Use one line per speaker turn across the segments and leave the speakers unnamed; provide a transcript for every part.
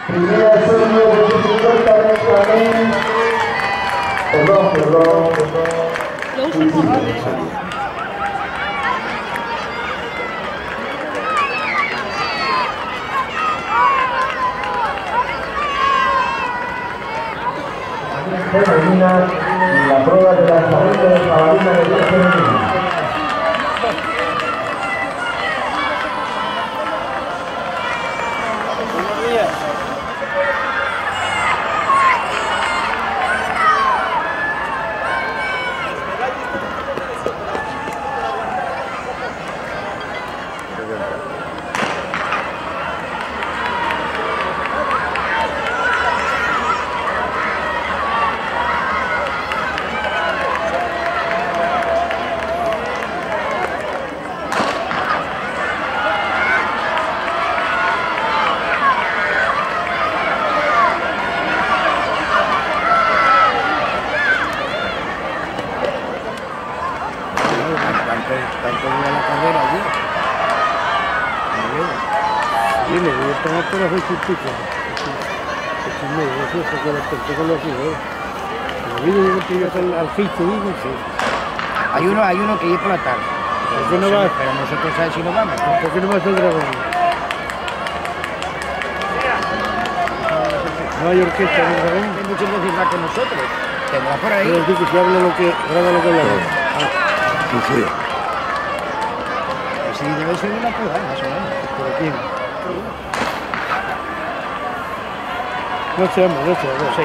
Primera serie de 50 Benjamín. Perdón.
Lo uso poco.
Femenina y la prueba de lanzamiento de jabalina de la femenina.
Tanto dura la carrera allí. Sí, me voy a tomar por las 8 y pico. 8 y medio, no sé, porque el protocolo aquí, ¿eh? Como digo, yo que ir al ficho, digo, sí.
Hay uno que ir por la tarde.
¿Por qué no vas?
Pero nosotros sabemos si no vamos.
¿Por qué no vas al dragón? No hay orquesta en el dragón.
Hay muchas veces más que nosotros. Tendrá por ahí.
Quiero decir que si habla lo que hablamos. Sí.
Sí, debe ser una cosa, más o menos.
¿Por quién? No sé.
Sí,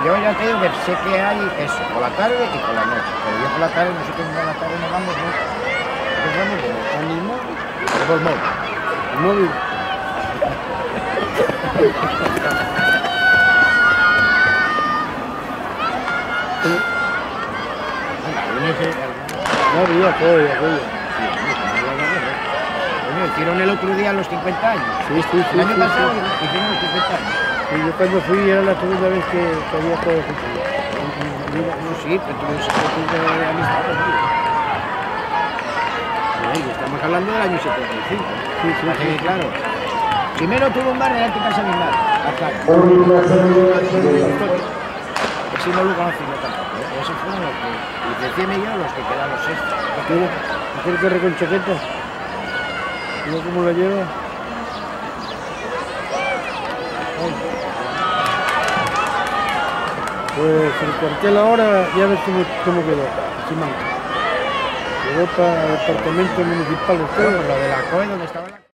yo ya te digo que sé que hay eso, por la tarde y por la noche. Pero yo por la tarde, nosotros por la tarde no vamos, ¿no? Nosotros vamos con el móvil. Por el móvil.
¿El móvil? No había aquello.
Hicieron el otro día los 50 años.
Sí.
El año pasado hicieron los 50 años.
Y yo cuando fui era la segunda vez que había todo eso.
Sí, pero tú de amistad conmigo. Estamos hablando del año 75.
Sí.
Así que claro. Primero tuvo un bar en la que casa de mi madre. Si no lo conocí yo tampoco. Esos fueron los que, y decían ellos los que quedan los extras.
¿Aquel que con chaqueta? ¿Mira cómo la lleva? Pues el cuartel ahora ya ves cómo quedó. Simanca. Llegó para el departamento municipal.
Pero lo de la COE donde estaba la...